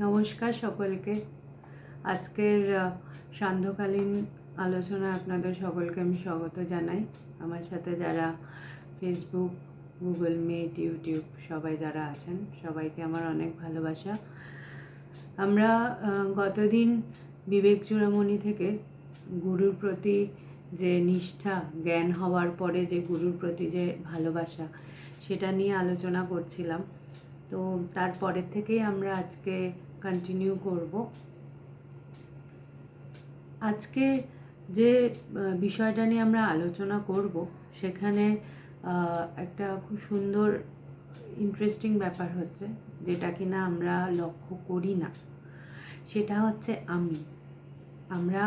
নমস্কার সকলকে। আজকের সান্ধ্যকালীন আলোচনায় আপনাদের সকলকে আমি স্বাগত জানাই। আমার সাথে যারা ফেসবুক, গুগল মিট, ইউটিউব সবাই যারা আছেন সবাইকে আমার অনেক ভালোবাসা। আমরা গতদিন বিবেক চূড়ামণি থেকে গুরুর প্রতি যে নিষ্ঠা, জ্ঞান হওয়ার পরে যে গুরুর প্রতি যে ভালোবাসা, সেটা নিয়ে আলোচনা করছিলাম। তো তারপরের থেকেই আমরা আজকে কন্টিনিউ করব। আজকে যে বিষয়টা নিয়ে আমরা আলোচনা করব সেখানে একটা খুব সুন্দর ইন্টারেস্টিং ব্যাপার হচ্ছে, যেটা কিনা আমরা লক্ষ্য করি না। সেটা হচ্ছে আমরা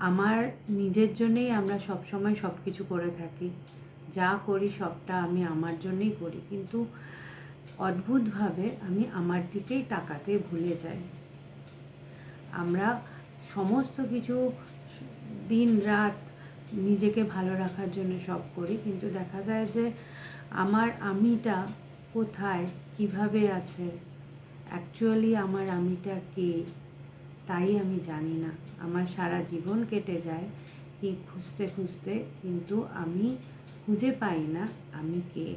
আমার নিজের জন্যেই আমরা সবসময় সব কিছু করে থাকি। যা করি সবটা আমি আমার জন্যই করি, কিন্তু অদ্ভুতভাবে আমি আমার দিকেই তাকাতে ভুলে যাই। আমরা সমস্ত কিছু দিন রাত নিজেকে ভালো রাখার জন্য সব করি, কিন্তু দেখা যায় যে আমার আমিটা কোথায়, কিভাবে আছে, অ্যাকচুয়ালি আমার আমিটা কে, তাই আমি জানি না। আমার সারা জীবন কেটে যায় কি খুঁজতে খুঁজতে, কিন্তু আমি খুঁজে পাই না আমি কে।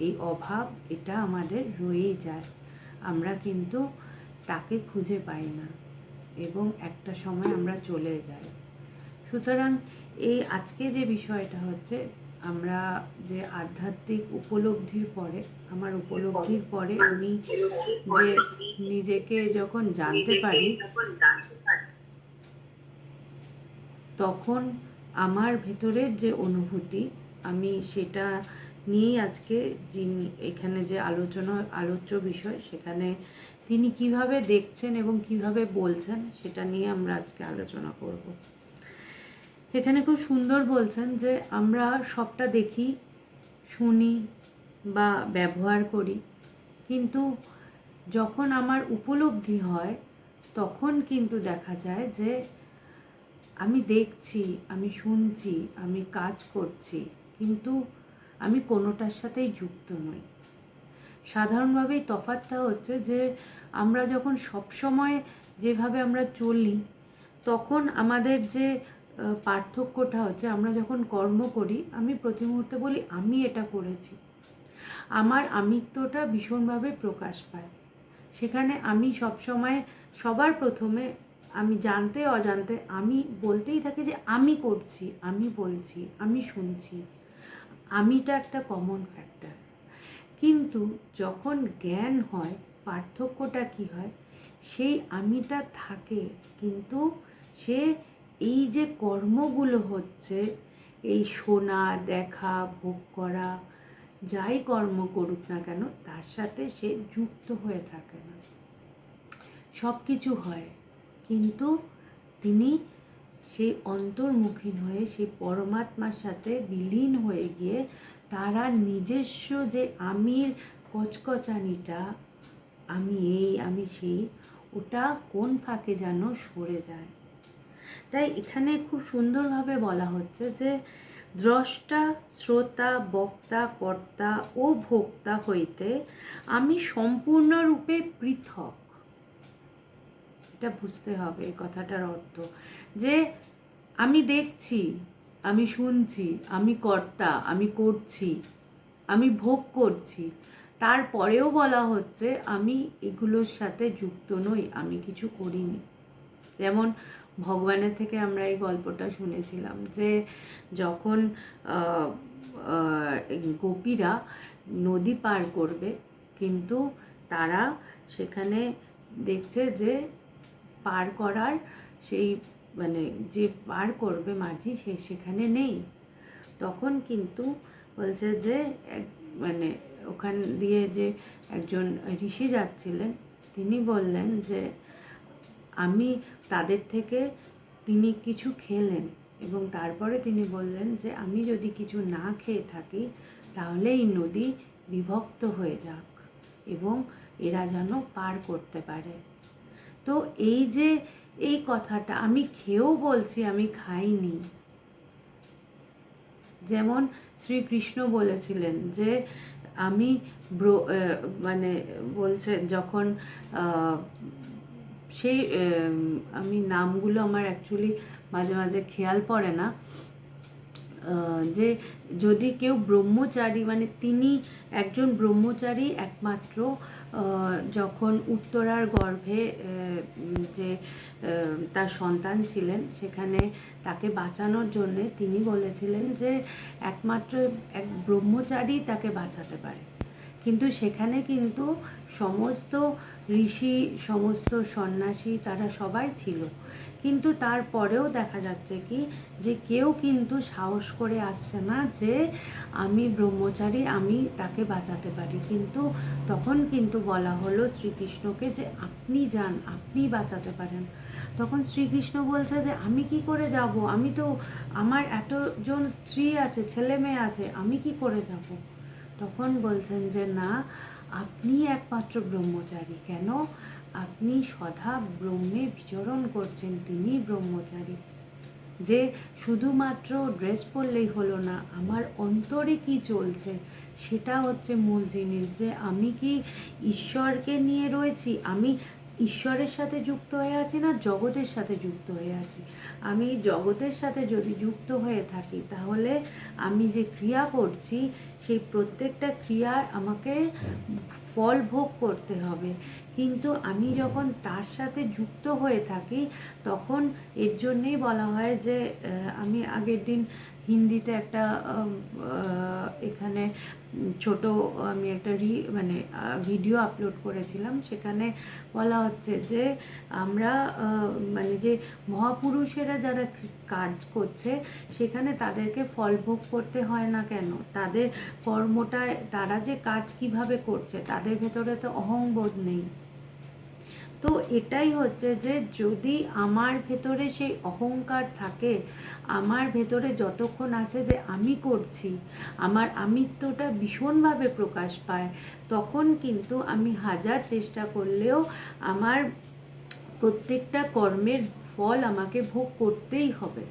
এই অভাব, এটা আমাদের রয়েই যায়। আমরা কিন্তু তাকে খুঁজে পাই না এবং একটা সময় আমরা চলে যাই। সুতরাং এই আজকে যে বিষয়টা হচ্ছে, আমরা যে আধ্যাত্মিক উপলব্ধির পরে, আমার উপলব্ধির পরে আমি যে নিজেকে যখন জানতে পারি, তখন আমার ভেতরের যে অনুভূতি, আমি সেটা নিয়েই আজকে যিনি এখানে যে আলোচ্য বিষয়, সেখানে তিনি কিভাবে দেখছেন এবং কিভাবে বলছেন সেটা নিয়ে আমরা আজকে আলোচনা করব। এখানে খুব সুন্দর বলছেন যে আমরা সবটা দেখি, শুনি বা ব্যবহার করি, কিন্তু যখন আমার উপলব্ধি হয় তখন কিন্তু দেখা যায় যে আমি দেখছি, আমি শুনছি, আমি কাজ করছি, কিন্তু আমি কোনোটার সাথেই যুক্ত নই। সাধারণভাবেই তফাৎটা হচ্ছে যে আমরা যখন সবসময় যেভাবে আমরা চলি, তখন আমাদের যে পার্থক্যটা হচ্ছে, আমরা যখন কর্ম করি, আমি প্রতি মুহূর্তে বলি আমি এটা করেছি, আমার আমিত্বটা ভীষণভাবে প্রকাশ পায়। সেখানে আমি সবসময় সবার প্রথমে আমি জানতে অজান্তে আমি বলতেই থাকি যে আমি করছি, আমি বলছি, আমি শুনছি। আমিটা একটা কমন ফ্যাক্টর। কিন্তু যখন জ্ঞান হয়, পার্থক্যটা কি হয়, সেই আমিটা থাকে, কিন্তু সে এই যে কর্মগুলো হচ্ছে, এই শোনা, দেখা, ভোগ করা, যাই কর্ম করুক না কেন, তার সাথে সে যুক্ত হয়ে থাকে না। সব কিছু হয়, কিন্তু তিনি সেই অন্তর্মুখী হয়ে সেই পরমাত্মার সাথে বিলীন হয়ে গিয়ে তারা নিজস্ব যে আমির কচকচানিটা, আমি এই, আমি সেই, ওটা কোন ফাঁকে যেন সরে যায়। তাই এখানে খুব সুন্দরভাবে বলা হচ্ছে যে দ্রষ্টা, শ্রোতা, বক্তা, কর্তা ও ভোক্তা হইতে আমি সম্পূর্ণরূপে পৃথক। এটা বুঝতে হবে এই কথাটার অর্থ, যে আমি দেখছি, আমি শুনছি, আমি কর্তা, আমি করছি, আমি ভোগ করছি, তারপরেও বলা হচ্ছে আমি এগুলোর সাথে যুক্ত নই, আমি কিছু করিনি। যেমন ভগবানের থেকে আমরা এই গল্পটা শুনেছিলাম যে যখন গোপীরা নদী পার করবে, কিন্তু তারা সেখানে দেখছে যে পার করার সেই যে পার করবে মাঝি, সে সেখানে নেই। তখন কিন্তু বলছে যে ওখান দিয়ে যে একজন ঋষি যাচ্ছিলেন, তিনি বললেন যে আমি তাদের থেকে, তিনি কিছু খেলেন এবং তারপরে তিনি বললেন যে আমি যদি কিছু না খেয়ে থাকি, তাহলে এই নদী বিভক্ত হয়ে যাক এবং এরা যেন পার করতে পারে। তো এই যে এই কথাটা আমি খেয়েও বলছি আমি খাইনি, যেমন শ্রীকৃষ্ণ বলেছিলেন যে আমি মানে বলছেন যখন সেই আমি নামগুলো আমার অ্যাকচুয়ালি মাঝে মাঝে খেয়াল পড়ে না, যে যদি কেউ ব্রহ্মচারী, মানে তিনি একজন ব্রহ্মচারী একমাত্র, যখন উত্তরার গর্ভে যে তার সন্তান ছিলেন সেখানে তাকে বাঁচানোর জন্যে তিনি বলেছিলেন যে একমাত্র এক ব্রহ্মচারী তাকে বাঁচাতে পারে। কিন্তু সেখানে কিন্তু সমস্ত ঋষি, সমস্ত সন্ন্যাসী তারা সবাই ছিল, কিন্তু তারপরেও দেখা যাচ্ছে কি যে কেউ কিন্তু সাহস করে আসছে না যে আমি ব্রহ্মচারী, আমি তাকে বাঁচাতে পারি। কিন্তু তখন কিন্তু বলা হলো শ্রীকৃষ্ণকে যে আপনি যান, আপনি বাঁচাতে পারেন। তখন শ্রীকৃষ্ণ বলছে যে আমি কি করে যাব, আমি তো, আমার এতজন স্ত্রী আছে, ছেলে মেয়ে আছে, আমি কি করে যাব। তখন বলছেন যে না, আপনি একমাত্র ব্রহ্মচারী। কেন? আপনি সদা ব্রহ্মে বিচরণ করছেন, তিনি ব্রহ্মচারী। যে শুধুমাত্র ড্রেস পরলেই হলো না, আমার অন্তরে কি চলছে সেটা হচ্ছে মূল জিনিস। যে আমি কি ঈশ্বরকে নিয়ে রয়েছি, আমি ঈশ্বরের সাথে যুক্ত হয়ে আছি না জগতের সাথে যুক্ত হয়ে আছি। আমি জগতের সাথে যদি যুক্ত হয়ে থাকি তাহলে আমি যে ক্রিয়া করছি সেই প্রত্যেকটা ক্রিয়ার আমাকে ফল ভোগ করতে হবে। কিন্তু আমি যখন তার সাথে যুক্ত হয়ে থাকি তখন এর জন্যেই বলা হয় যে আমি আগের দিন হিন্দিতে একটা এখানে ছোট আমি একটা মানে ভিডিও আপলোড করেছিলাম, সেখানে বলা হচ্ছে যে আমরা মানে যে মহাপুরুষেরা যারা কাজ করছে সেখানে তাদেরকে ফল ভোগ করতে হয় না কেন, তাদের কর্মটায় তারা যে কাজ কিভাবে করছে তাদের ভেতরে তো অহংবোধ নেই। তো এটাই হচ্ছে যে যদি আমার ভেতরে সেই অহংকার থাকে, আমার ভেতরে যতক্ষণ আছে যে আমি করছি, আমার আমিত্বটা ভীষণভাবে প্রকাশ পায়, তখন কিন্তু আমি হাজার চেষ্টা করলেও আমার প্রত্যেকটা কর্মের ফল আমাকে ভোগ করতেই হবে।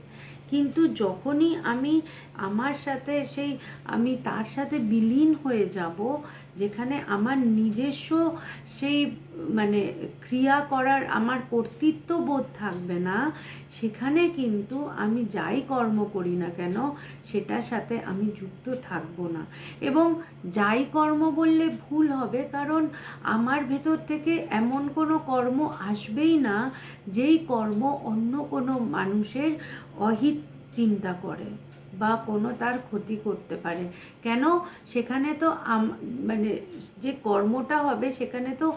কিন্তু যখনই আমি আমার সাথে সেই আমি তার সাথে বিলীন হয়ে যাব, যেখানে আমার নিজস্ব সেই মানে ক্রিয়া করার আমার কর্তৃত্ব বোধ থাকবে না, সেখানে কিন্তু আমি যাই কর্ম করি না কেন সেটার সাথে আমি যুক্ত থাকবো না। এবং যাই কর্ম বললে ভুল হবে, কারণ আমার ভেতর থেকে এমন কোনো কর্ম আসবেই না যেই কর্ম অন্য কোনো মানুষের অহিত চিন্তা করে বা কোনো তার ক্ষতি করতে পারে। কেন? সেখানে তো মানে যে কর্মটা হবে সেখানে তো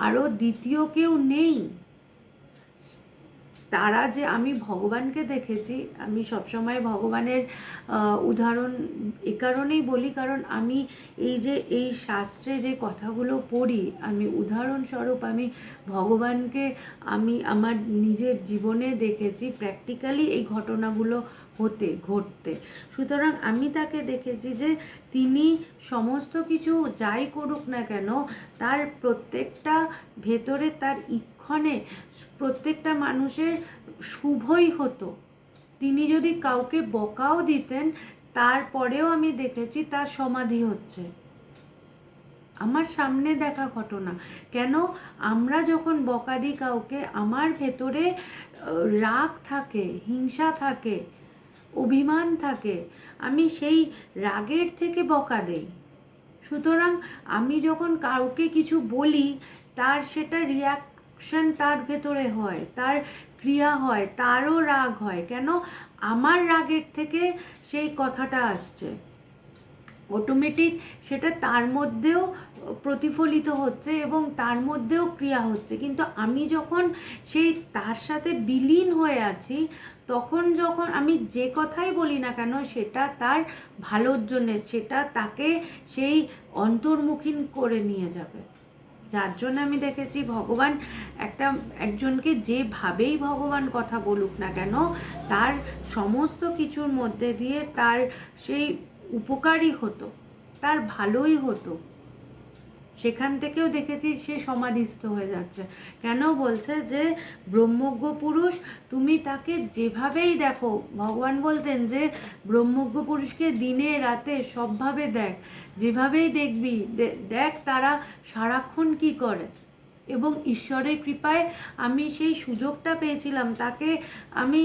আরও দ্বিতীয় কেউ নেই। তারা যে আমি ভগবানকে দেখেছি, আমি সবসময় ভগবানের উদাহরণ এ কারণেই বলি কারণ আমি এই যে এই শাস্ত্রে যে কথাগুলো পড়ি, আমি উদাহরণস্বরূপ আমি ভগবানকে আমি আমার নিজের জীবনে দেখেছি, প্র্যাকটিক্যালি এই ঘটনাগুলো ঘটতে। সুতরাং আমি তাকে দেখেছি যে তিনি সমস্ত কিছু যাই করুক না কেন তার প্রত্যেকটা ভেতরে তার ইক্ষণে প্রত্যেকটা মানুষের শুভই হতো। তিনি যদি কাউকে বকাও দিতেন তারপরেও আমি দেখেছি তার সমাধি হচ্ছে, আমার সামনে দেখা ঘটনা। কেন? আমরা যখন বকা দিই কাউকে, আমার ভেতরে রাগ থাকে, হিংসা থাকে, অভিমান থাকে, আমি সেই রাগের থেকে বকা দেই। সুতরাং আমি যখন কাউকে কিছু বলি তার সেটা রিয়াকশন তার ভেতরে হয়, তার ক্রিয়া হয়, তারও রাগ হয়। কেন? আমার রাগের থেকে সেই কথাটা আসছে, অটোমেটিক সেটা তার মধ্যেও প্রতিফলিত হচ্ছে এবং তার মধ্যেও ক্রিয়া হচ্ছে। কিন্তু আমি যখন সেই তার সাথে বিলীন হয়ে আছি, তখন যখন আমি যে কথাই বলি না কেন সেটা তার ভালোর জন্যে, সেটা তাকে সেই অন্তর্মুখী করে নিয়ে যাবে। যার জন্য আমি দেখেছি ভগবান একজনকে যেভাবেই ভগবান কথা বলুক না কেন তার সমস্ত কিছুর মধ্যে দিয়ে তার সেই উপকারই হতো, তার ভালোই হতো। সেখান থেকেও দেখেছি সে সমাধিস্থ হয়ে যাচ্ছে। কেন বলছে যে ব্রহ্মজ্ঞ পুরুষ, তুমি তাকে যেভাবেই দেখো, ভগবান বলতেন যে ব্রহ্মজ্ঞ পুরুষকে দিনে রাতে সবভাবে দেখ, যেভাবেই দেখবি দেখ তারা সারাক্ষণ কি করে। এবং ঈশ্বরের কৃপায় আমি সেই সুযোগটা পেয়েছিলাম, তাকে আমি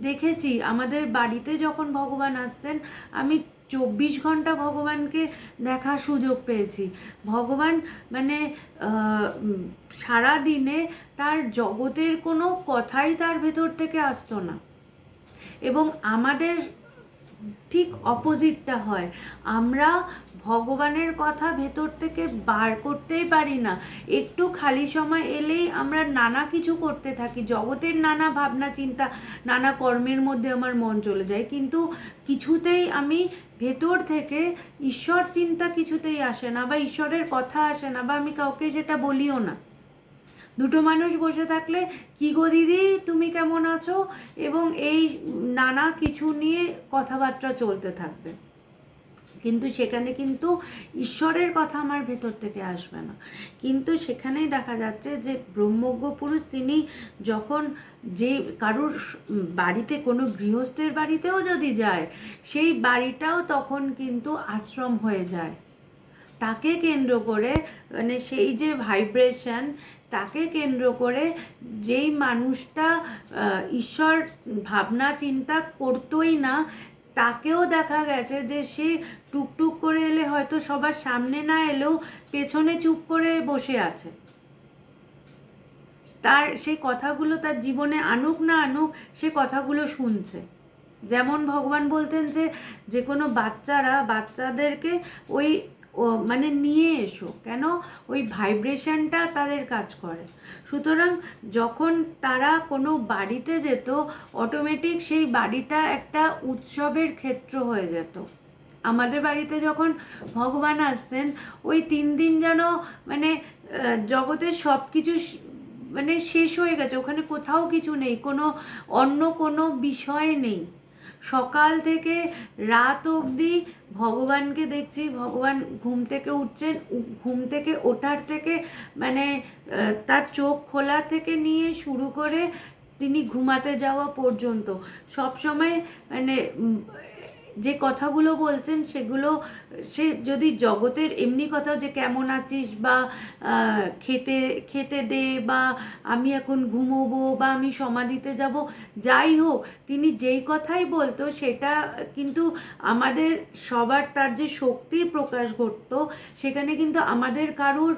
দেখেছি। আমাদের বাড়িতে যখন ভগবান আসতেন, আমি 24 ঘন্টা ভগবানকে দেখার সুযোগ পেয়েছি। ভগবান মানে সারা দিনে তার জগতের কোনো কথাই তার ভেতর থেকে আসতো না। এবং আমাদের ঠিক অপোজিটটা হয়, আমরা ভগবানের কথা ভেতর থেকে বার করতেই পারি না। একটু খালি সময় এলেই আমরা নানা কিছু করতে থাকি, জগতের নানা ভাবনা চিন্তা, নানা কর্মের মধ্যে আমার মন চলে যায়, কিন্তু কিছুতেই আমি ভেতর থেকে ঈশ্বর চিন্তা কিছুতেই আসে না, বা ঈশ্বরের কথা আসে না, বা আমি কাউকে সেটা বলিও না। দুটো মানুষ বসে থাকলে কি গো দিদি তুমি কেমন আছো, এবং এই নানা কিছু নিয়ে কথাবার্তা চলতে থাকবে, কিন্তু সেখানে কিন্তু ঈশ্বরের কথা আমার ভেতর থেকে আসবে না। কিন্তু সেখানেই দেখা যাচ্ছে যে ব্রহ্মজ্ঞ পুরুষ তিনি যখন যে কারুর বাড়িতে, কোনো গৃহস্থের বাড়িতেও যদি যায়, সেই বাড়িটাও তখন কিন্তু আশ্রম হয়ে যায়। তাকে কেন্দ্র করে, মানে সেই যে ভাইব্রেশন, তাকে কেন্দ্র করে যেই মানুষটা ঈশ্বর ভাবনা চিন্তা করতোই না, তাকেও দেখা গেছে যে সে টুকটুক করে এলে হয়তো সবার সামনে না এলেও পেছনে চুপ করে বসে আছে। তার সেই কথাগুলো তার জীবনে আনুক না আনুক, সে কথাগুলো শুনছে। যেমন ভগবান বলতেন যে যে কোনো বাচ্চাদেরকে ওই মানে নিয়ে এসো, কেন ওই ভাইব্রেশনটা তাদের কাজ করে। সুতরাং যখন তারা কোনো বাড়িতে যেত, অটোমেটিক সেই বাড়িটা একটা উৎসবের ক্ষেত্র হয়ে যেত। আমাদের বাড়িতে যখন ভগবান আসতেন, ওই 3 দিন যেন মানে জগতের সব কিছু মানে শেষ হয়ে গেছে, ওখানে কোথাও কিছু নেই, কোনো অন্য কোনো বিষয় নেই। সকাল থেকে রাত অবধি ভগবানকে দেখছি, ভগবান ঘুম থেকে উঠছেন, ঘুম থেকে ওঠার থেকে মানে তার চোখ খোলা থেকে নিয়ে শুরু করে তিনি ঘুমাতে যাওয়া পর্যন্ত সব সময় মানে যে কথাগুলো বলছেন সেগুলো, সে যদি জগতের এমনি কথা যে কেমন আছিস, বা খেতে খেতে দে, বা আমি এখন ঘুমোবো, বা আমি সমাধিতে যাব, যাই হোক তিনি যেই কথাই বলতো সেটা কিন্তু আমাদের সবার, তার যে শক্তির প্রকাশ ঘটতো সেখানে কিন্তু আমাদের কারুর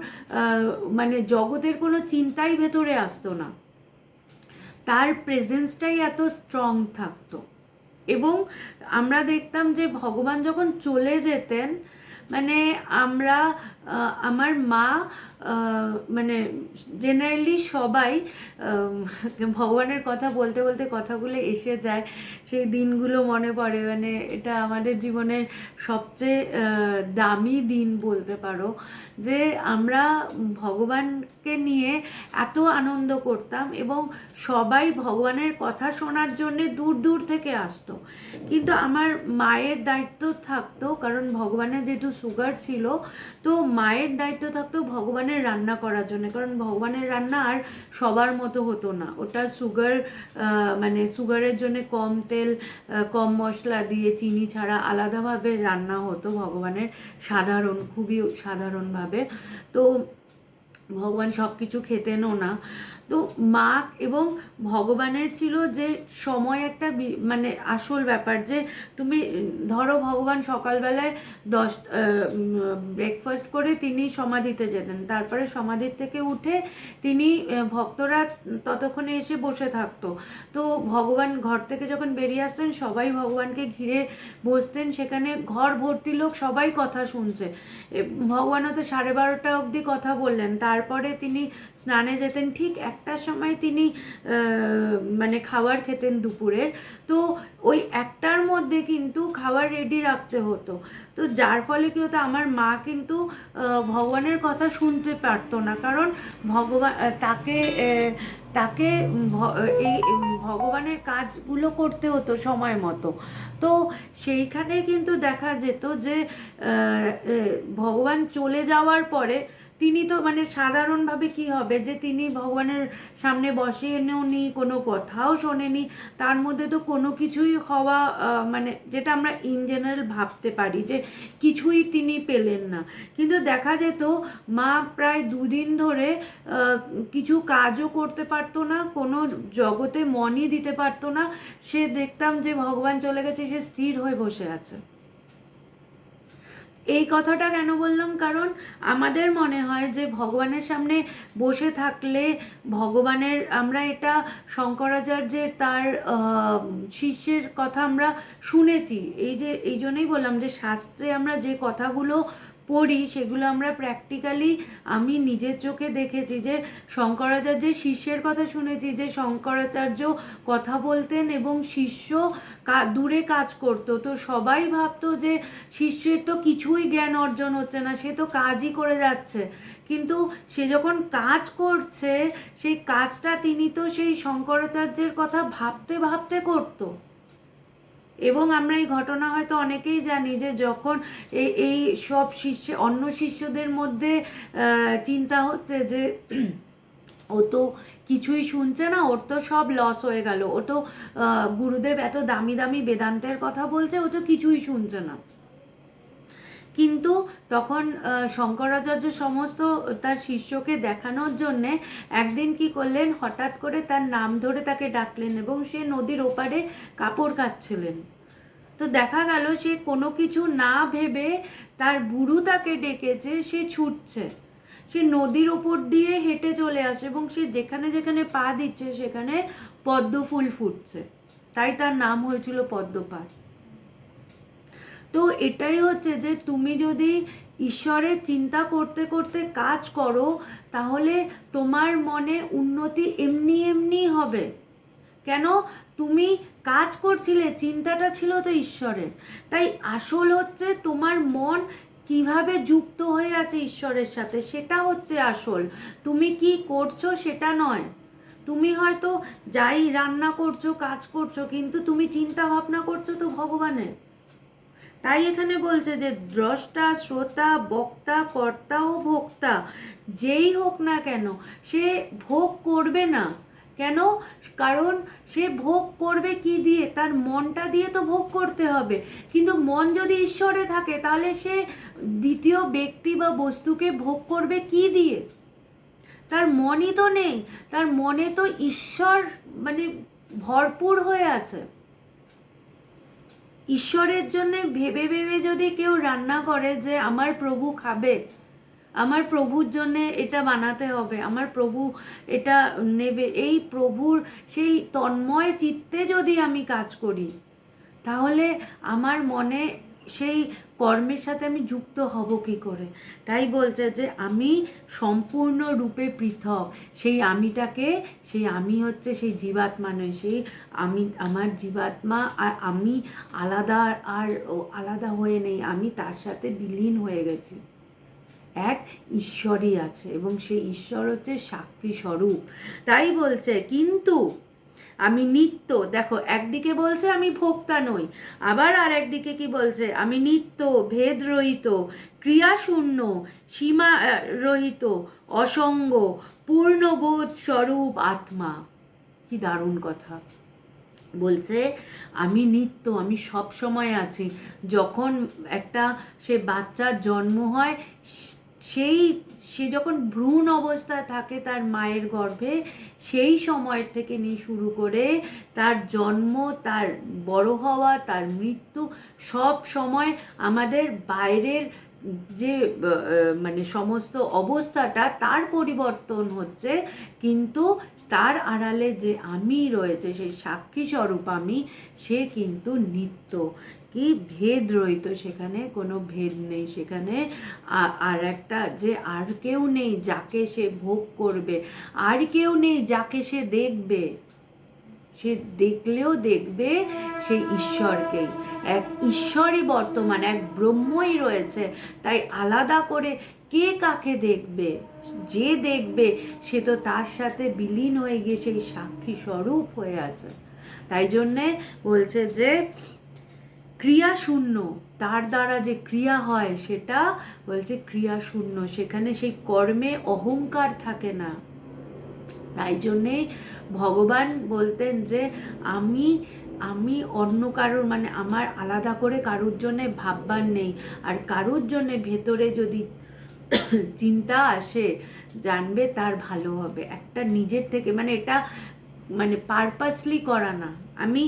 মানে জগতের কোনো চিন্তাই ভেতরে আসতো না। তার প্রেজেন্সটাই এত স্ট্রং থাকতো। এবং আমরা দেখতাম যে ভগবান যখন চলে যেতেন, মানে আমরা আমার মা মানে জেনারেলি সবাই ভগবানের কথা বলতে বলতে কথাগুলো এসে যায়, সেই দিনগুলো মনে পড়ে। মানে এটা আমাদের জীবনের সবচেয়ে দামি দিন বলতে পারো, যে আমরা ভগবানকে নিয়ে এত আনন্দ করতাম, এবং সবাই ভগবানের কথা শোনার জন্য দূর দূর থেকে আসতো। কিন্তু আমার মায়ের দায়িত্ব থাকতো, কারণ ভগবানের যেহেতু সুগার ছিল, তো মায়ের দায়িত্ব থাকতো ভগবানের রান্না করার জন্য, কারণ ভগবানের রান্না আর সবার মতো হতো না। ওটা সুগার মানে সুগারের জন্য কম তেল কম মশলা দিয়ে চিনি ছাড়া আলাদাভাবে রান্না হতো ভগবানের, খুবই সাধারণভাবে। তো ভগবান সব কিছু খেতেনও না। তো মা এবং ভগবানের ছিল যে সময় একটা মানে আসল ব্যাপার, যে তুমি ধরো ভগবান সকালবেলায় ব্রেকফাস্ট করে তিনি সমাধিতে যেতেন, তারপরে সমাধির থেকে উঠে তিনি ভক্তরা ততক্ষণে এসে বসে থাকতো। তো ভগবান ঘর থেকে যখন বেরিয়ে আসতেন, সবাই ভগবানকে ঘিরে বসতেন, সেখানে ঘর ভর্তি লোক সবাই কথা শুনছে। ভগবানও তো 12:30 অবধি কথা বললেন, তারপরে তিনি স্নানে যেতেন, ঠিক 1টার সময় তিনি মানে খাবার খেতেন দুপুরের। তো ওই 1টার মধ্যে কিন্তু খাবার রেডি রাখতে হতো। তো যার ফলে কি হতো, আমার মা কিন্তু ভগবানের কথা শুনতে পারতো না, কারণ ভগবান তাকে তাকে এই ভগবানের কাজগুলো করতে হতো সময় মতো। তো সেইখানে কিন্তু দেখা যেত যে ভগবান চলে যাওয়ার পরে তিনি তো মানে সাধারণভাবে কি হবে যে তিনি ভগবানের সামনে বসেনও নি, কোনো কথাও শোনেনি, তার মধ্যে তো কোনো কিছুই হওয়া মানে যেটা আমরা ইন জেনারেল ভাবতে পারি যে কিছুই তিনি পেলেন না। কিন্তু দেখা যেত মা প্রায় 2 দিন ধরে কিছু কাজও করতে পারতো না, কোনো জগতে মনই দিতে পারতো না। সে দেখতাম যে ভগবান চলে গেছে, সে স্থির হয়ে বসে আছে। এই কথাটা কেন বললাম, কারণ আমাদের মনে হয় যে ভগবানের সামনে বসে থাকলে ভগবানের, আমরা এটা শঙ্করাচার্যের তার শিষ্যের কথা আমরা শুনেছি, এই জন্যই বললাম যে শাস্ত্রে আমরা যে কথাগুলো পড়ি সেগুলো আমরা প্র্যাকটিক্যালি আমি নিজের চোখে দেখেছি যে শঙ্করাচার্যের শিষ্যের কথা শুনেছি যে শঙ্করাচার্য কথা বলতেন এবং শিষ্য দূরে কাজ করতো, তো সবাই ভাবতো যে শিষ্যের তো কিছুই জ্ঞান অর্জন হচ্ছে না, সে তো কাজই করে যাচ্ছে। কিন্তু সে যখন কাজ করছে সেই কাজটা তিনি তো সেই শঙ্করাচার্যের কথা ভাবতে ভাবতে করতো। এবং আমরা এই ঘটনা হয়তো অনেকেই জানি যে যখন এই সব অন্য শিষ্যদের মধ্যে চিন্তা হচ্ছে যে ও তো কিছুই শুনছে না, ওর তো সব লস হয়ে গেল, ও তো গুরুদেব এত দামি দামি বেদান্তের কথা বলছে, ও তো কিছুই শুনছে না। কিন্তু তখন শঙ্করাচার্য সমস্ত তার শিষ্যকে দেখানোর জন্যে একদিন কি করলেন, হঠাৎ করে তার নাম ধরে তাকে ডাকলেন এবং সে নদীর ওপারে কাপড় কাচ্ছিলেন। তো দেখা গেল সে কোনো কিছু না ভেবে, তার গুরু তাকে ডেকেছে, সে ছুটছে, সে নদীর ওপর দিয়ে হেঁটে চলে আসে এবং সে যেখানে যেখানে পা দিচ্ছে সেখানে পদ্ম ফুল ফুটছে, তাই তার নাম হয়েছিল পদ্মপাদ। তো এটাই হচ্ছে যে তুমি যদি ঈশ্বরের চিন্তা করতে করতে কাজ করো তাহলে তোমার মনে উন্নতি এমনি এমনি হবে। কেন? তুমি কাজ করছিলে, চিন্তাটা ছিল তো ঈশ্বরের। তাই আসল হচ্ছে তোমার মন কিভাবে যুক্ত হয়ে আছে ঈশ্বরের সাথে, সেটা হচ্ছে আসল। তুমি কি করছো সেটা নয়। তুমি হয়তো যাই রান্না করছো, কাজ করছো, কিন্তু তুমি চিন্তা ভাবনা করছো তো ভগবানের। তাই এখানে বলছে যে দ্রষ্টা, শ্রোতা, বক্তা, কর্তা ও ভোক্তা যেই হোক না কেন সে ভোগ করবে না। কেন? কারণ সে ভোগ করবে কি দিয়ে? তার মনটা দিয়ে তো ভোগ করতে হবে। কিন্তু মন যদি ঈশ্বরে থাকে তাহলে সে দ্বিতীয় ব্যক্তি বা বস্তুকে ভোগ করবে কি দিয়ে? তার মনই তো নেই, তার মনে তো ঈশ্বর মানে ভরপুর হয়ে আছে। ঈশ্বরের জন্যে ভেবে ভেবে যদি কেউ রান্না করে যে আমার প্রভু খাবে, আমার প্রভুর জন্যে এটা বানাতে হবে, আমার প্রভু এটা নেবে, এই প্রভুর সেই তন্ময় চিত্তে যদি আমি কাজ করি তাহলে আমার মনে সেই কর্মের সাথে আমি যুক্ত হব কি করে? তাই বলছে যে আমি সম্পূর্ণরূপে পৃথক। সেই আমিটাকে, সেই আমি হচ্ছে সেই জীবাত্মা নয়, সেই আমি, আমার জীবাত্মা আর আমি আলাদা, আর আলাদা হয়ে নেই, আমি তার সাথে বিলীন হয়ে গেছি। এক ঈশ্বরই আছে এবং সেই ঈশ্বর হচ্ছে সাক্ষী স্বরূপ। তাই বলছে কিন্তু আমি নিত্য, দেখো একদিকে বলছে আমি ভোক্তা নই, আবার আর একদিকে কি বলছে, আমি নিত্য, ভেদ রহিত, ক্রিয়াশূন্য, সীমা রহিত, অসঙ্গ, পূর্ণবোধ স্বরূপ আত্মা। কি দারুণ কথা বলছে। আমি নিত্য, আমি সব সময় আছি। যখন একটা সে বাচ্চার জন্ম হয়, সে যখন ভ্রূণ অবস্থায় থাকে তার মায়ের গর্ভে, সেই সময়ের থেকে নিয়ে শুরু করে তার জন্ম, তার বড় হওয়া, তার মৃত্যু, সব সময় আমাদের বাইরের যে মানে সমস্ত অবস্থাটা তার পরিবর্তন হচ্ছে, কিন্তু তার আড়ালে যে আমি রয়েছে, সেই সাক্ষী স্বরূপ আমি, সে কিন্তু নিত্য। কি ভেদ রহিত, সেখানে কোনো ভেদ নেই, সেখানে আর একটা যে আর কেউ নেই যাকে সে ভোগ করবে, আর কেউ নেই যাকে সে দেখবে, সে দেখলেও দেখবে সেই ঈশ্বরকেই। এক ঈশ্বরই বর্তমান, এক ব্রহ্মই রয়েছে। তাই আলাদা করে কে কাকে দেখবে? যে দেখবে সে তো তার সাথে বিলীন হয়ে গিয়ে সেই সাক্ষী স্বরূপ হয়ে আছে। তাই জন্যে বলছে যে ক্রিয়া শূন্য, তার দ্বারা যে ক্রিয়া হয় সেটা বলছে ক্রিয়া শূন্য, সেখানে সেই কর্মে অহংকার থাকে না। তাই জন্যে ভগবান বলতেন যে আমি আমি অন্য কারোর মানে আমার আলাদা করে কারোর জন্যে ভাববার নেই, আর কারোর জন্যে ভেতরে যদি চিন্তা আসে জানবে তার ভালো হবে, একটা নিজের থেকে, মানে এটা মানে পারপাসলি করা না। আমি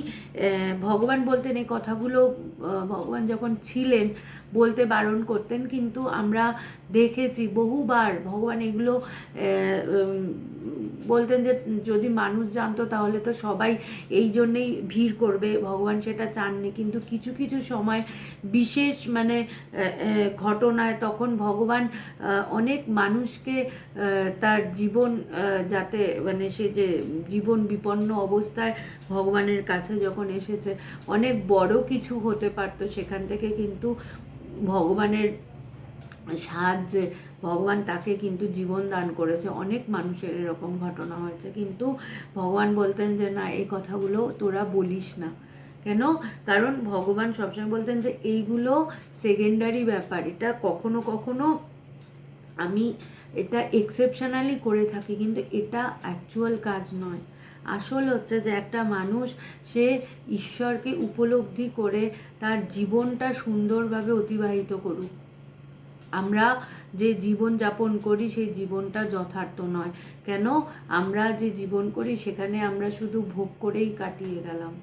ভগবান বলতেন এই কথাগুলো, ভগবান যখন ছিলেন বলতে বারণ করতেন, কিন্তু আমরা দেখেছি বহুবার ভগবান এগুলো বলতেন যে যদি মানুষ জানতো তাহলে তো সবাই এই জন্যেই ভিড় করবে, ভগবান সেটা চাননি। কিন্তু কিছু কিছু সময় বিশেষ মানে ঘটনায় তখন ভগবান অনেক মানুষকে তার জীবন যাতে মানে সে যে জীবন বিপন্ন অবস্থায় ভগবানের কাছে যখন এসেছে, অনেক বড় কিছু হতে পারতো সেখান থেকে, কিন্তু ভগবানের সাহায্যে ভগবান তাকে কিন্তু জীবন দান করেছে। অনেক মানুষের এরকম ঘটনা হয়েছে, কিন্তু ভগবান বলতেন যে না, এই কথাগুলো তোরা বলিস না। কেন? কারণ ভগবান সবসময় বলতেন যে এইগুলো সেকেন্ডারি ব্যাপার, এটা কখনো কখনো আমি এটা এক্সেপশনালি করে থাকি, কিন্তু এটা অ্যাকচুয়াল কাজ নয়। আসল হচ্ছে যে একটা মানুষ সে ঈশ্বরকে উপলব্ধি করে তার জীবনটা সুন্দরভাবে অতিবাহিত করুক। আমরা যে জীবন যাপন করি সেই জীবনটা যথার্থ নয়। কেন? আমরা যে জীবন করি সেখানে আমরা শুধু ভোগ করেই কাটিয়ে গেলাম।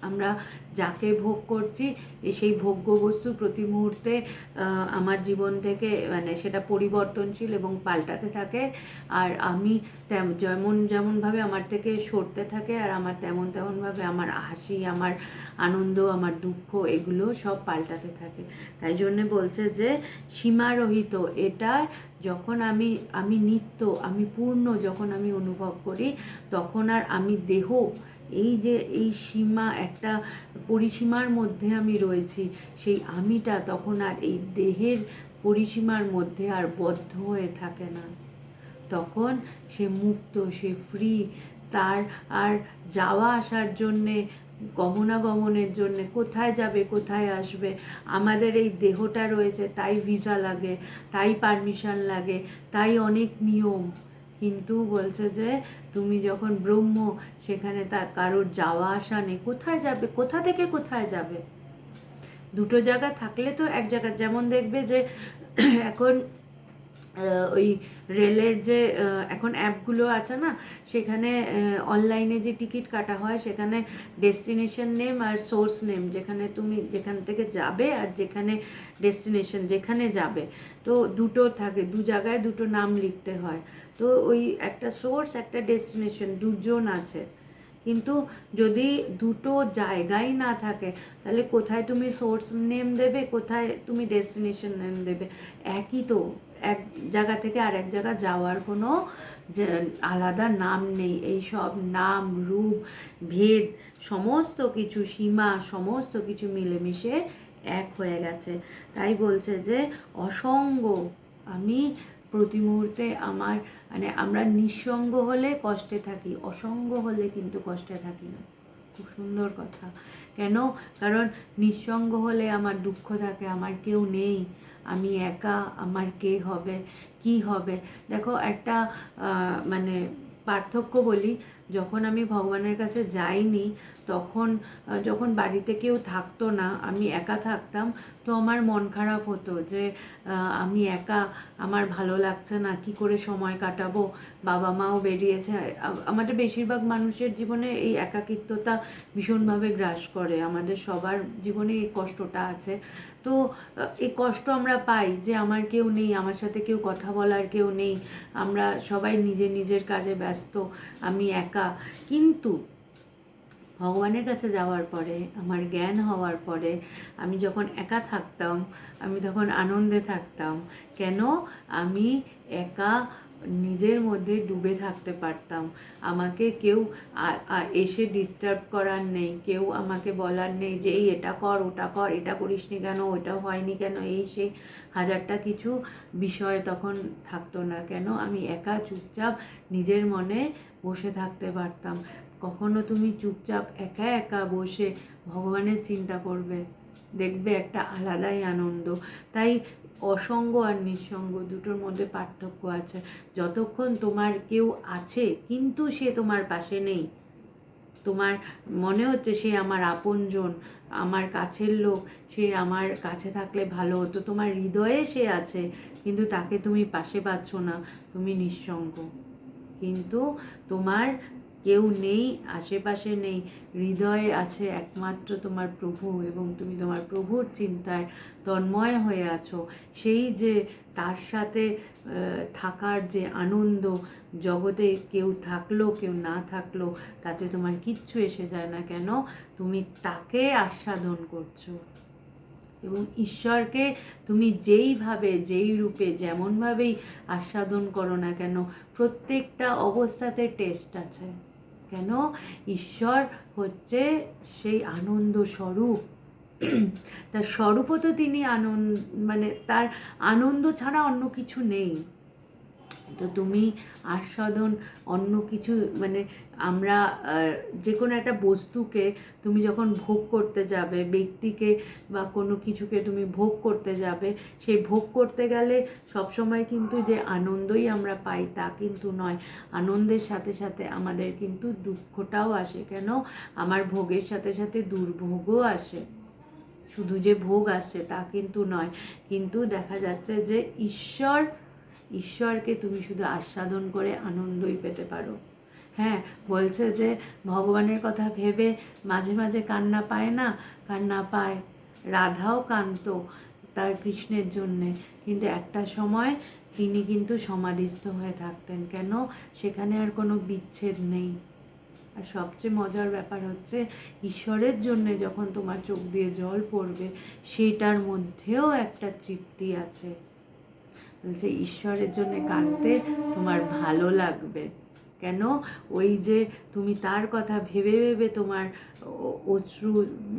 আমরা যাকে ভোগ করছি সেই ভোগ্য বস্তু প্রতি মুহূর্তে আমার জীবন থেকে মানে সেটা পরিবর্তনশীল এবং পাল্টাতে থাকে, আর আমি যেমনভাবে আমার থেকে সরতে থাকে, আর আমার তেমনভাবে আমার হাসি, আমার আনন্দ, আমার দুঃখ এগুলো সব পাল্টাতে থাকে। তাই জন্যে বলছে যে সীমারহিত, এটা যখন আমি নিত্য, আমি পূর্ণ যখন আমি অনুভব করি, তখন আর আমি দেহ, এই যে এই সীমা, একটা পরিসীমার মধ্যে আমি রয়েছি, সেই আমিটা তখন আর এই দেহের পরিসীমার মধ্যে আর বদ্ধ হয়ে থাকে না। তখন সে মুক্ত, সে ফ্রি, তার আর যাওয়া আসার জন্যে, গমনাগমনের জন্যে, কোথায় যাবে কোথায় আসবে, আমাদের এই দেহটা রয়েছে তাই ভিসা লাগে, তাই পারমিশন লাগে, তাই অনেক নিয়ম। কিন্তু বলছে যে তুমি যখন ব্রহ্ম, সেখানে তার কারোর যাওয়া আসা নেই। কোথায় যাবে, কোথা থেকে কোথায় যাবে? দুটো জায়গা থাকলে তো এক জায়গা, যেমন দেখবে যে এখন ওই রেলের যে এখন অ্যাপগুলো আছে না, সেখানে অনলাইনে যে টিকিট কাটা হয় সেখানে ডেস্টিনেশন নেম আর সোর্স নেম, যেখানে তুমি যেখান থেকে যাবে আর যেখানে ডেস্টিনেশন যেখানে যাবে, তো দুটো থাকে, দু জায়গায় দুটো নাম লিখতে হয়। তো ওই একটা সোর্স একটা ডেস্টিনেশন দুজন আছে, কিন্তু যদি দুটো জায়গায় না থাকে তাহলে কোথায় তুমি সোর্স নেম দেবে, কোথায় তুমি ডেস্টিনেশন নেম দেবে? একই তো, এক জায়গা থেকে আর এক জায়গা যাওয়ার কোনো যে আলাদা নাম নেই। এই সব নাম রূপ ভেদ সমস্ত কিছু, সীমা সমস্ত কিছু মিলেমিশে এক হয়ে গেছে। তাই বলছে যে অসঙ্গ, আমি প্রতি মুহূর্তে আমার মানে আমরা নিঃসঙ্গ হলে কষ্টে থাকি, অসঙ্গ হলে কিন্তু কষ্টে থাকি না। খুব সুন্দর কথা। কেন? কারণ নিঃসঙ্গ হলে আমার দুঃখ থাকে, আমার কেউ নেই, আমি একা, আমার কে হবে, কি হবে। দেখো একটা মানে পার্থক্য বলি, যখন আমি ভগবানের কাছে যাইনি তখন যখন বাড়িতে কেউ থাকতো না, আমি একা থাকতাম, তো আমার মন খারাপ হতো যে আমি একা, আমার ভালো লাগছে না, কি করে সময় কাটাবো, বাবা মাও বেরিয়েছে। আমাদের বেশিরভাগ মানুষের জীবনে এই একাকিত্বতা ভীষণভাবে গ্রাস করে, আমাদের সবার জীবনে এই কষ্টটা আছে। তো এই কষ্ট আমরা পাই যে আমার কেউ নেই, আমার সাথে কেউ কথা বলার কেউ নেই, আমরা সবাই নিজের নিজের কাজে ব্যস্ত, আমি একা। কিন্তু ভগবানের কাছে যাওয়ার পরে, আমার জ্ঞান হওয়ার পরে, আমি যখন একা থাকতাম আমি তখন আনন্দে থাকতাম। কেন? আমি একা নিজের মধ্যে ডুবে থাকতে পারতাম, আমাকে কেউ এসে ডিস্টার্ব করার নেই, কেউ আমাকে বলার নেই যে এই এটা কর ওটা কর, এটা করিসনি কেন, ওইটা হয়নি কেন, এই সেই হাজারটা কিছু বিষয় তখন থাকতো না। কেন? আমি একা চুপচাপ নিজের মনে বসে থাকতে পারতাম। কখনো তুমি চুপচাপ একা একা বসে ভগবানের চিন্তা করবে, দেখবে একটা আলাদাই আনন্দ। তাই অসঙ্গ আর নিঃসঙ্গ দুটোর মধ্যে পার্থক্য আছে। যতক্ষণ তোমার কেউ আছে কিন্তু সে তোমার পাশে নেই, তোমার মনে হচ্ছে সে আমার আপনজন, আমার কাছের লোক, সে আমার কাছে থাকলে ভালো হতো, তোমার হৃদয়ে সে আছে কিন্তু তাকে তুমি পাশে পাচ্ছ না, তুমি নিঃসঙ্গ। কিন্তু তোমার কেউ নেই, আশেপাশে নেই, হৃদয়ে আছে একমাত্র তোমার প্রভু, এবং তুমি তোমার প্রভুর চিন্তায় তন্ময় হয়ে আছো। সেই যে তার সাথে থাকার যে আনন্দ, জগতে কেউ থাকলো কেউ না থাকলো তাতে তোমার কিচ্ছু এসে যায় না। কেন? তুমি তাকে আস্বাদন করছো, এবং ঈশ্বরকে তুমি যেইভাবে যেই রূপে যেমনভাবেই আস্বাদন করো না কেন, প্রত্যেকটা অবস্থাতে টেস্ট আছে। কেন? ঈশ্বর হচ্ছে সেই আনন্দ স্বরূপ। তার স্বরূপও তো তিনি আনন্দ, মানে তার আনন্দ ছাড়া অন্য কিছু নেই। তো তুমি আস্বাদন অন্য কিছু, মানে আমরা যে কোনো একটা বস্তুকে তুমি যখন ভোগ করতে যাবে, ব্যক্তিকে বা কোনো কিছুকে তুমি ভোগ করতে যাবে, সেই ভোগ করতে গেলে সবসময় কিন্তু যে আনন্দই আমরা পাই তা কিন্তু নয়। আনন্দের সাথে সাথে আমাদের কিন্তু দুঃখটাও আসে। কেন? আমার ভোগের সাথে সাথে দুর্ভোগও আসে। শুধু যে ভোগ আসছে তা কিন্তু নয়। কিন্তু দেখা যাচ্ছে যে ঈশ্বরকে তুমি শুধু আস্বাদন করে আনন্দই পেতে পারো। হ্যাঁ, বলছে যে ভগবানের কথা ভেবে মাঝে মাঝে কান্না পায় না? কান্না পায়। রাধাও কাঁদতো তার কৃষ্ণের জন্যে, কিন্তু একটা সময় তিনি কিন্তু সমাধিস্থ হয়ে থাকতেন। কেন? সেখানে আর কোনো বিচ্ছেদ নেই। আর সবচেয়ে মজার ব্যাপার হচ্ছে, ঈশ্বরের জন্যে যখন তোমার চোখ দিয়ে জল পড়বে সেটার মধ্যেও একটা তৃপ্তি আছে। বলছে ঈশ্বরের জন্য কাঁদতে তোমার ভালো লাগবে। কেন? ওই যে তুমি তার কথা ভেবে ভেবে তোমার অশ্রু,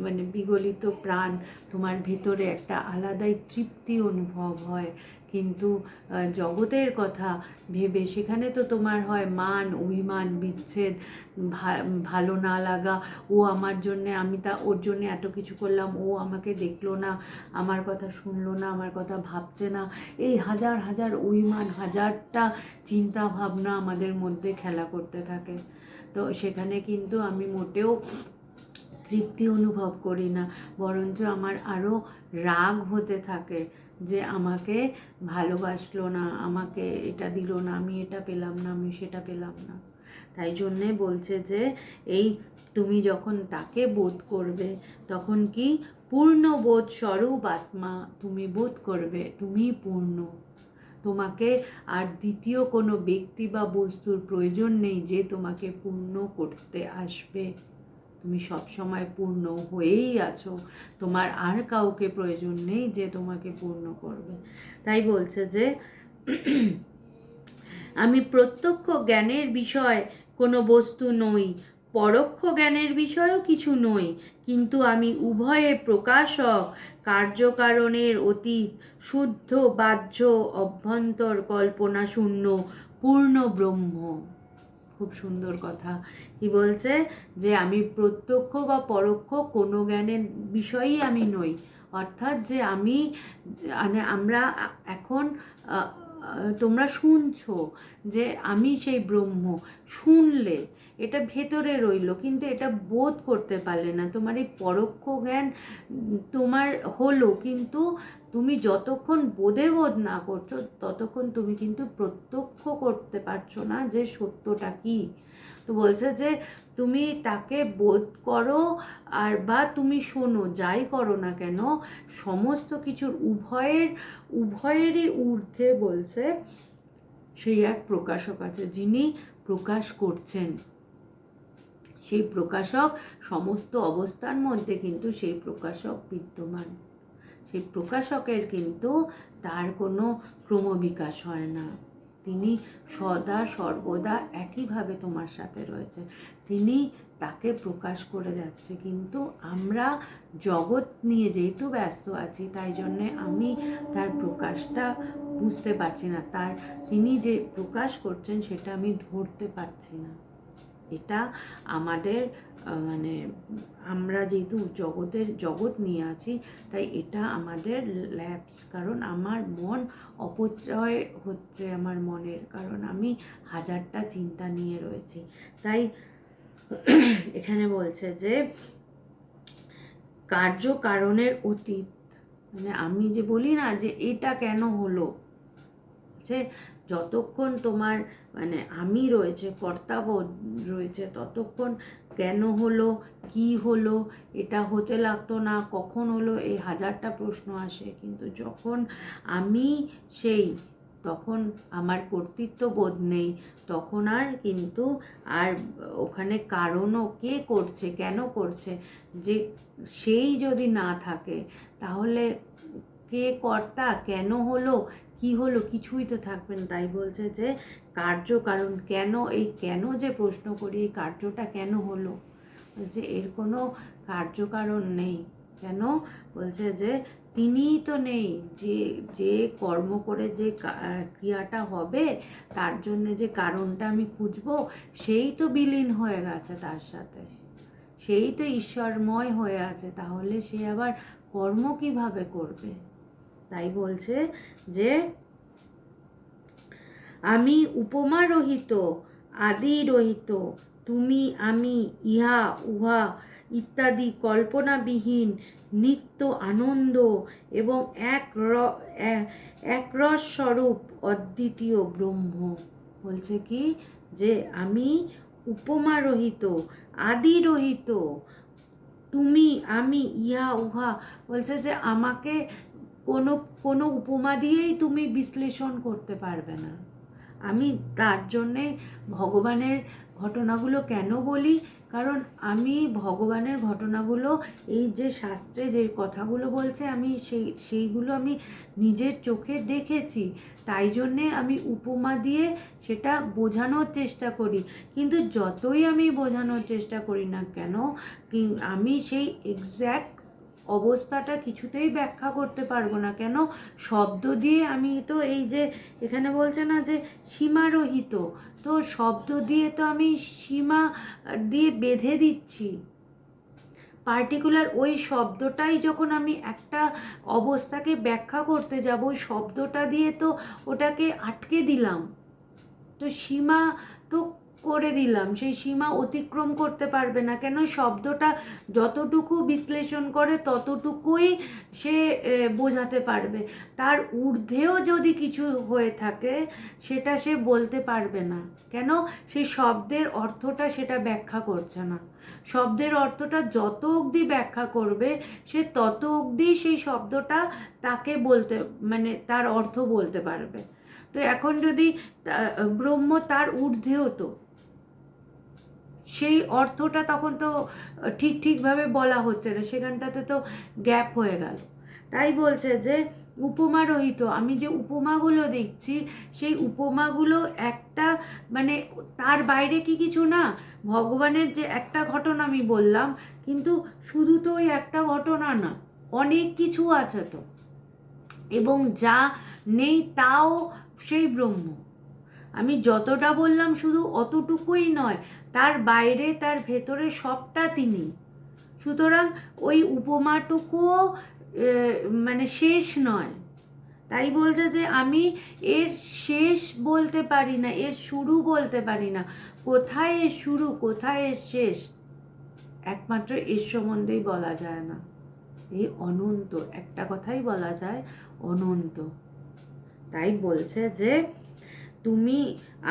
মানে বিগলিত প্রাণ, তোমার ভেতরে একটা আলাদাই তৃপ্তি অনুভব হয়। কিন্তু জগতের কথা ভেবে সেখানে তো তোমার হয় মান, অভিমান, বিচ্ছেদ, ভালো না লাগা। ও আমার জন্যে, আমি ওর জন্যে এত কিছু করলাম, ও আমাকে দেখলো না, আমার কথা শুনলো না, আমার কথা ভাবছে না। এই হাজার হাজার অভিমান, হাজারটা চিন্তা ভাবনা আমাদের মধ্যে খেলা করতে থাকে। তো সেখানে কিন্তু আমি মোটেও তৃপ্তি অনুভব করি না, বরঞ্চ আমার আরও রাগ হতে থাকে যে আমাকে ভালোবাসলো না, আমাকে এটা দিল না, আমি এটা পেলাম না, আমি সেটা পেলাম না। তাই জন্যে বলছে যে এই তুমি যখন তাকে বোধ করবে তখন কি পূর্ণবোধ স্বরূপ আত্মা তুমি বোধ করবে, তুমি পূর্ণ। তোমাকে আর দ্বিতীয় কোনো ব্যক্তি বা বস্তুর প্রয়োজন নেই যে তোমাকে পূর্ণ করতে আসবে। তুমি সবসময় পূর্ণ হয়েই আছো, তোমার আর কাউকে প্রয়োজন নেই যে তোমাকে পূর্ণ করবে। তাই বলছে যে আমি প্রত্যক্ষ জ্ঞানের বিষয় কোনো বস্তু নই, পরোক্ষ জ্ঞানের বিষয়ও কিছু নই, কিন্তু আমি উভয়ের প্রকাশক, কার্যকারণের অতীত, শুদ্ধ বাহ্য অভ্যন্তর কল্পনা শূন্য পূর্ণ ব্রহ্ম। খুব সুন্দর কথা। কি বলছে? যে আমি প্রত্যক্ষ বা পরোক্ষ কোনো জ্ঞানের বিষয়ই আমি নই। অর্থাৎ যে আমি, মানে আমরা এখন তোমরা শুনছো যে আমি সেই ব্রহ্ম, শুনলে এটা ভেতরে রইল, কিন্তু এটা বোধ করতে পারলে না। তোমার এই পরোক্ষ জ্ঞান তোমার হলো, কিন্তু তুমি যতক্ষণ বোধ না করছো ততক্ষণ তুমি কিন্তু প্রত্যক্ষ করতে পারছো না যে সত্যটা কি। তো বলছে যে তুমি তাকে বোধ করো আর বা তুমি শোনো, যাই করো না কেন, সমস্ত কিছুর উভয়েরই ঊর্ধ্বে বলছে সেই এক প্রকাশক আছে, যিনি প্রকাশ করছেন। সেই প্রকাশক, সমস্ত অবস্থার মধ্যে কিন্তু সেই প্রকাশক বিদ্যমান। সেই প্রকাশকের কিন্তু তার কোনো ক্রমবিকাশ হয় না। তিনি সদা সর্বদা একইভাবে তোমার সাথে রয়েছে, তিনি তাকে প্রকাশ করে যাচ্ছে। কিন্তু আমরা জগৎ নিয়ে যেহেতু ব্যস্ত আছি, তাই জন্যে আমি তার প্রকাশটা বুঝতে পারছি না, তিনি যে প্রকাশ করছেন সেটা আমি ধরতে পারছি না। এটা আমাদের মানে আমরা যেহেতু জগৎ নিয়ে আছি, তাই এটা আমাদের ল্যাপস, কারণ আমার মন অপচয় হচ্ছে আমার মনের, কারণ আমি হাজারটা চিন্তা নিয়ে রয়েছি। তাই এখানে বলছে যে কার্য কারণের অতীত, মানে আমি যে বলি না যে এটা কেন হলো, যে যতক্ষণ তোমার মানে আমি রয়েছে, কর্তাবোধ রয়েছে, ততক্ষণ কেন হলো, কি হলো, এটা হতে লাগতো না, কখন হলো, এই হাজারটা প্রশ্ন আসে। কিন্তু যখন আমি সেই, তখন আমার কর্তৃত্ব বোধ নেই, তখন আর কিন্তু আর ওখানে কারণও কে করছে, কেন করছে, যে সেই যদি না থাকে তাহলে কে কর্তা, কেন হলো, কি হলো, কিছুই তো থাকবে না। তাই বলছে যে কার্য কারণ, কেন, এই কেন যে প্রশ্ন করি, এই কার্যটা কেন হলো, বলছে এর কোনো কার্যকারণ নেই। কেন বলছে যে তিনিই তো নেই, যে যে কর্ম করে যে ক্রিয়াটা হবে তার জন্য যে কারণটা আমি খুঁজবো, সেই তো বিলীন হয়ে গেছে তার সাথে, সেই তো ঈশ্বরময় হয়ে আছে, তাহলে সে আবার কর্ম কিভাবে করবে। তাই বলছে যে আমি উপমা রহিত, আদি রহিত, তুমি আমি, ইহা উহা ইত্যাদি কল্পনাবিহীন নিত্য আনন্দ এবং একরস স্বরূপ অদ্বিতীয় ব্রহ্ম। বলছে কি যে আমি উপমা রহিত, আদি রহিত, তুমি আমি, ইহা উহা, বলছে যে আমাকে কোনো কোনো উপমা দিয়েই তুমি বিশ্লেষণ করতে পারবে না। আমি তার জন্যে ভগবানের ঘটনাগুলো কেন বলি, কারণ আমি ভগবানের ঘটনাগুলো, এই যে শাস্ত্রে যে কথাগুলো বলছে, আমি সেইগুলো আমি নিজের চোখে দেখেছি, তাই জন্যে আমি উপমা দিয়ে সেটা বোঝানোর চেষ্টা করি। কিন্তু যতই আমি বোঝানোর চেষ্টা করি না কেন, আমি সেই এক্স্যাক্ট অবস্থাটা কিছুতেই ব্যাখ্যা করতে পারবো না। কেন, শব্দ দিয়ে আমি তো, এই যে এখানে বলছে না যে সীমারহিত, তো শব্দ দিয়ে তো আমি সীমা দিয়ে বেঁধে দিচ্ছি, পার্টিকুলার ওই শব্দটাই যখন আমি একটা অবস্থাকে ব্যাখ্যা করতে যাব, ওই শব্দটা দিয়ে তো ওটাকে আটকে দিলাম, তো সীমা তো করে দিলাম, সেই সীমা অতিক্রম করতে পারবে না। কেন, শব্দটা যতটুকু বিশ্লেষণ করে ততটুকুই সে বোঝাতে পারবে, তার ঊর্ধ্বেও যদি কিছু হয়ে থাকে সেটা সে বলতে পারবে না। কেন, সেই শব্দের অর্থটা সেটা ব্যাখ্যা করছে না। শব্দের অর্থটা যত অবধি ব্যাখ্যা করবে, সে তত অবধি সেই শব্দটা তাকে বলতে, মানে তার অর্থ বলতে পারবে। তো এখন যদি ব্রহ্ম তার ঊর্ধ্বেও, তো সেই অর্থটা তখন তো ঠিকভাবে বলা হচ্ছে না, সেখানটাতে তো গ্যাপ হয়ে গেল। তাই বলছে যে উপমা রহিত, আমি যে উপমাগুলো দেখছি সেই উপমাগুলো একটা, মানে তার বাইরে কি কিছু না, ভগবানের যে একটা ঘটনা আমি বললাম, কিন্তু শুধু তো ওই একটা ঘটনা না, অনেক কিছু আছে তো, এবং যা নেই তাও সেই ব্রহ্ম। আমি যতটা বললাম শুধু অতটুকুই নয়, তার বাইরে তার ভেতরে সবটা তিনি। সুতরাং ওই উপমাটুকুও মানে শেষ নয়। তাই বলছে যে আমি এর শেষ বলতে পারি না, এর শুরু বলতে পারি না। কোথায় এর শুরু, কোথায় এর শেষ, একমাত্র এর সম্বন্ধেই বলা যায় না। এই অনন্ত, একটা কথাই বলা যায়, অনন্ত। তাই বলছে যে তুমি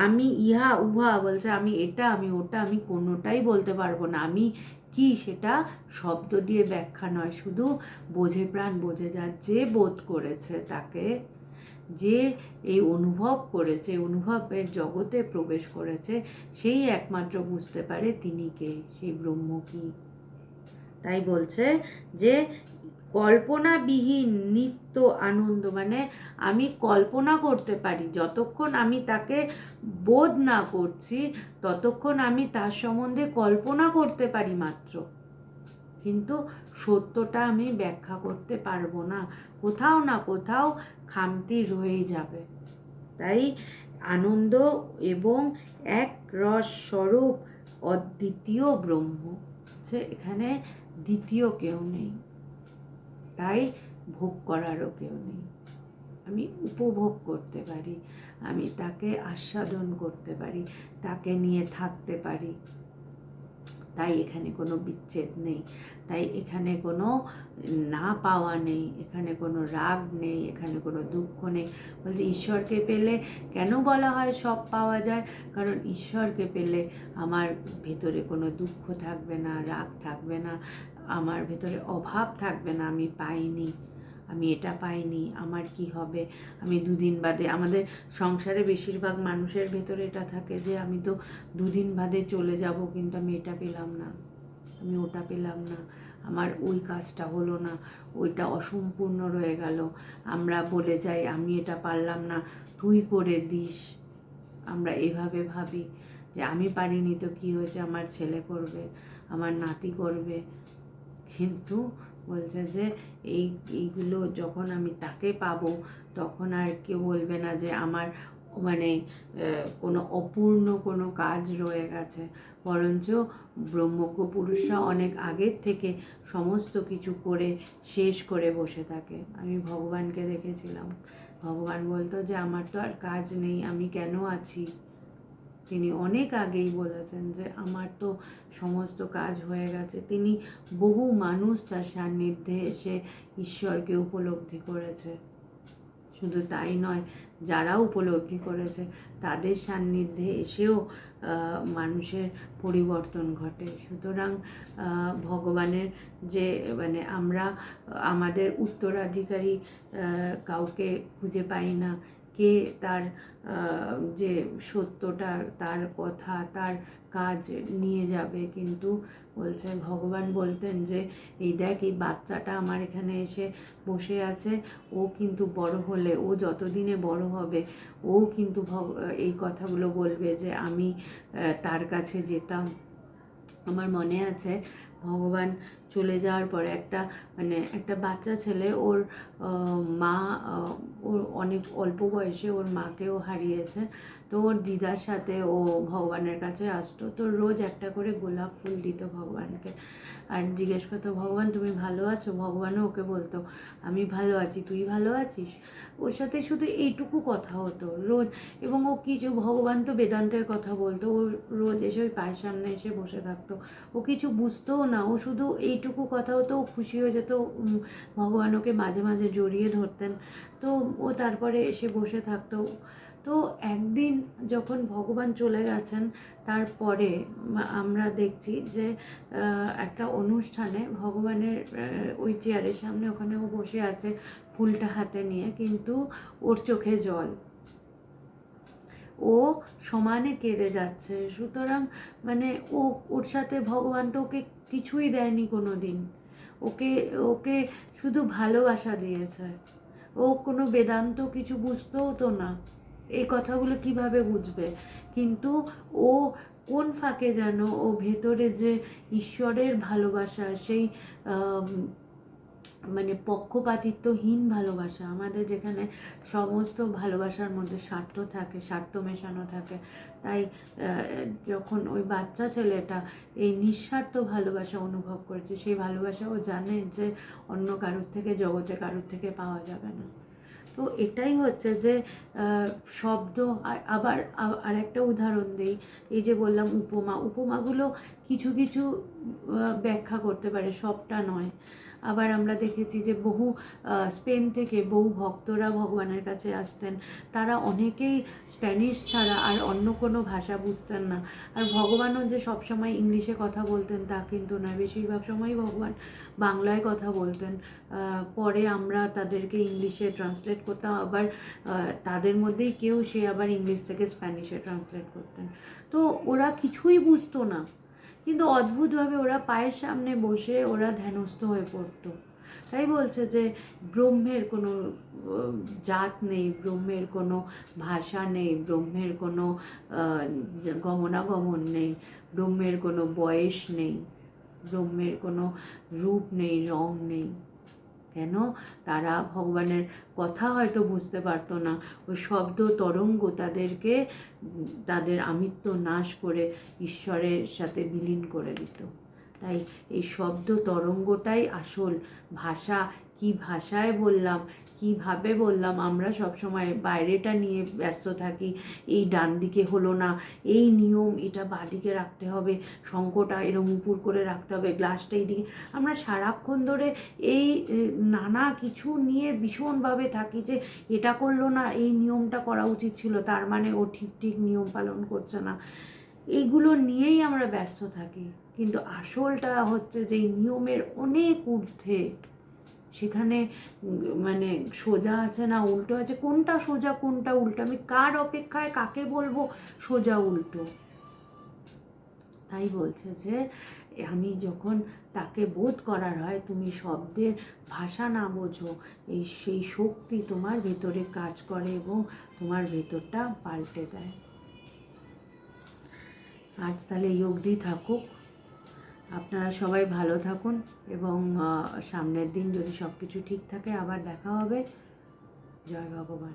আমি, ইহা উহা, বলছে আমি এটা, আমি ওটা, আমি কোনোটাই বলতে পারবো না। আমি কি, সেটা শব্দ দিয়ে ব্যাখ্যা নয়, শুধু বোঝে প্রাণ বোঝে, যার যে বোধ করেছে তাকে, যে এই অনুভব করেছে, অনুভবের জগতে প্রবেশ করেছে, সেই একমাত্র বুঝতে পারে তিনি কে, সেই ব্রহ্ম কি। তাই বলছে যে কল্পনাবিহীন নিত্য আনন্দ, মানে আমি কল্পনা করতে পারি, যতক্ষণ আমি তাকে বোধ না করছি ততক্ষণ আমি তার সম্বন্ধে কল্পনা করতে পারি মাত্র, কিন্তু সত্যটা আমি ব্যাখ্যা করতে পারবো না, কোথাও না কোথাও খামতি রয়েই যাবে। তাই আনন্দ এবং এক রস স্বরূপ অদ্বিতীয় ব্রহ্ম, যে এখানে দ্বিতীয় কেউ নেই, তাই ভোগ করারও কেউ নেই। আমি উপভোগ করতে পারি, আমি তাকে আস্বাদন করতে পারি, তাকে নিয়ে থাকতে পারি। তাই এখানে কোনো বিচ্ছেদ নেই, তাই এখানে কোনো না পাওয়া নেই, এখানে কোনো রাগ নেই, এখানে কোনো দুঃখ নেই। বলছে ঈশ্বরকে পেলে কেন বলা হয় সব পাওয়া যায়? কারণ ঈশ্বরকে পেলে আমার ভেতরে কোনো দুঃখ থাকবে না, রাগ থাকবে না, আমার ভেতরে অভাব থাকবে না। আমি পাইনি, আমি এটা পাইনি, আমার কি হবে, আমি দুদিন বাদে, আমাদের সংসারে বেশিরভাগ মানুষের ভেতরে এটা থাকে যে আমি তো দুদিন বাদে চলে যাব, কিন্তু আমি এটা পেলাম না, আমি ওটা পেলাম না, আমার ওই কাজটা হলো না, ওইটা অসম্পূর্ণ রয়ে গেল। আমরা বলে যাই আমি এটা পারলাম না, তুই করে দিস। আমরা এভাবে ভাবি যে আমি পারিনি তো কী হয়েছে, আমার ছেলে করবে, আমার নাতি করবে। কিন্তু বলছে যে এইগুলো যখন আমি তাকে পাবো, তখন আর কেউ বলবে না যে আমার মানে কোনো অপূর্ণ কোনো কাজ রয়ে গেছে, বরঞ্চ ব্রহ্মজ্ঞ পুরুষরা অনেক আগের থেকে সমস্ত কিছু করে শেষ করে বসে থাকে। আমি ভগবানকে দেখেছিলাম, ভগবান বলতো যে আমার তো আর কাজ নেই, আমি কেন আছি। তিনি অনেক আগেই বলেছেন যে আমার তো সমস্ত কাজ হয়ে গেছে। তিনি বহু মানুষ তার সান্নিধ্যে এসে ঈশ্বরকে উপলব্ধি করেছে। শুধু তাই নয়, যারা উপলব্ধি করেছে তাদের সান্নিধ্যে এসেও মানুষের পরিবর্তন ঘটে। সুতরাং ভগবানের যে মানে আমরা আমাদের উত্তরাধিকারী কাউকে খুঁজে পাই না, কে তার যে সত্যটা, তার কথা, তার কাজ নিয়ে যাবে। কিন্তু বলছে ভগবান বলতেন যে এই দেখ, এই বাচ্চাটা আমার এখানে এসে বসে আছে, ও কিন্তু বড় হলে, ও যতদিনে বড় হবে, ও কিন্তু এই কথাগুলো বলবে যে আমি তার কাছে যেতাম। আমার মনে আছে ভগবান চলে যাওয়ার পরে একটা বাচ্চা ছেলে, ওর মা, ওর অনেক অল্প বয়সে ওর মাকেও হারিয়েছে। তো ওর দিদার সাথে ও ভগবানের কাছে আসতো, তো রোজ একটা করে গোলাপ ফুল দিত ভগবানকে, আর জিজ্ঞেস করতো ভগবান তুমি ভালো আছো? ভগবানও ওকে বলতো আমি ভালো আছি, তুই ভালো আছিস? ওর সাথে শুধু এইটুকু কথা হতো রোজ। এবং ও কিছু, ভগবান তো বেদান্তের কথা বলতো, ও রোজ এসে ওই পায়ের সামনে এসে বসে থাকতো, ও কিছু বুঝতেও না, ও শুধু এইটুকু কথা হতো, ও খুশি হয়ে যেত। ভগবান ওকে মাঝে মাঝে জড়িয়ে ধরতেন, তো ও তারপরে এসে বসে থাকতো। তো একদিন যখন ভগবান চলে গেছেন, তারপরে আমরা দেখছি যে একটা অনুষ্ঠানে ভগবানের ওই চেয়ারের সামনে ওখানে ও বসে আছে ফুলটা হাতে নিয়ে, কিন্তু ওর চোখে জল, ও সমানে কেঁদে যাচ্ছে। সুতরাং মানে ওর সাথে ভগবান তো ওকে কিছুই দেয়নি কোনো দিন, ওকে ওকে শুধু ভালোবাসা দিয়েছে। ও কোনো বেদান্ত কিছু বুঝতেও তো না, এই কথাগুলো কিভাবে বুঝবে? কিন্তু ও কোন ফাঁকে যেন ও ভেতরে যে ঈশ্বরের ভালোবাসা, সেই মানে পক্ষপাতিত্বহীন ভালোবাসা, আমাদের যেখানে সমস্ত ভালোবাসার মধ্যে স্বার্থ থাকে, স্বার্থ মেশানো থাকে, তাই যখন ওই বাচ্চা ছেলেটা এই নিঃস্বার্থ ভালোবাসা অনুভব করেছে, সেই ভালোবাসা ও জানে যে অন্য কারোর থেকে, জগতে কারোর থেকে পাওয়া যাবে না। তো এটাই হচ্ছে যে শব্দ। আবার আরেকটা উদাহরণ দিই, এই যে বললাম উপমাগুলো কিছু কিছু ব্যাখ্যা করতে পারে, সবটা নয়। আবার আমরা দেখেছি যে বহু স্পেন থেকে বহু ভক্তরা ভগবানের কাছে আসতেন, তারা অনেকেই স্প্যানিশ ছাড়া আর অন্য কোনো ভাষা বুঝতেন না। আর ভগবানও যে সবসময় ইংলিশে কথা বলতেন তা কিন্তু নয়, বেশিরভাগ সময়ই ভগবান বাংলায় কথা বলতেন। পরে আমরা তাদেরকে ইংলিশে ট্রান্সলেট করতাম, আবার তাদের মধ্যেই কেউ সে আবার ইংলিশ থেকে স্প্যানিশে ট্রান্সলেট করতেন। তো ওরা কিছুই বুঝতো না, কিন্তু অদ্ভুতভাবে ওরা পায়ের সামনে বসে ওরা ধ্যানস্থ হয়ে পড়তো। তাই বলছে যে ব্রহ্মের কোনো জাত নেই, ব্রহ্মের কোনো ভাষা নেই, ব্রহ্মের কোনো গমনাগমন নেই, ব্রহ্মের কোনো বয়স নেই, ব্রহ্মের কোনো রূপ নেই, রং নেই। কেন? তারা ভগবানের কথা হয়তো বুঝতে পারতো না, ওই শব্দ তরঙ্গ তাদেরকে তাদের আমিত্ব নাশ করে ঈশ্বরের সাথে বিলীন করে দিত। তাই এই শব্দ তরঙ্গটাই আসল ভাষা। কি ভাষায় বললাম, কিভাবে বললাম, আমরা সবসময় বাইরেটা নিয়ে ব্যস্ত থাকি। এই ডান দিকে হলো না, এই নিয়ম, এটা বাঁদিকে রাখতে হবে, শঙ্খটা এরম উপর করে রাখতে হবে, গ্লাসটা এইদিকে। আমরা সারাক্ষণ ধরে এই নানা কিছু নিয়ে ভীষণভাবে থাকি যে এটা করলো না, এই নিয়মটা করা উচিত ছিল, তার মানে ও ঠিক ঠিক নিয়ম পালন করছে না। এইগুলো নিয়েই আমরা ব্যস্ত থাকি, কিন্তু আসলটা হচ্ছে যে এই নিয়মের অনেক ঊর্ধ্বে। সেখানে মানে সোজা আছে না উল্টো আছে, কোনটা সোজা কোনটা উল্টো, আমি কার অপেক্ষায় কাকে বলবো সোজা উল্টো? তাই বলছে যে আমি যখন তাকে বোধ করার হয়, তুমি শব্দের ভাষা না বোঝো, সেই শক্তি তোমার ভেতরে কাজ করে এবং তোমার ভেতরটা পাল্টে দেয়। আজ তাহলে এই অবধি থাকুক। আপনারা সবাই ভালো থাকুন এবং সামনের দিন যদি সব কিছু ঠিক থাকে আবার দেখা হবে। জয় ভগবান।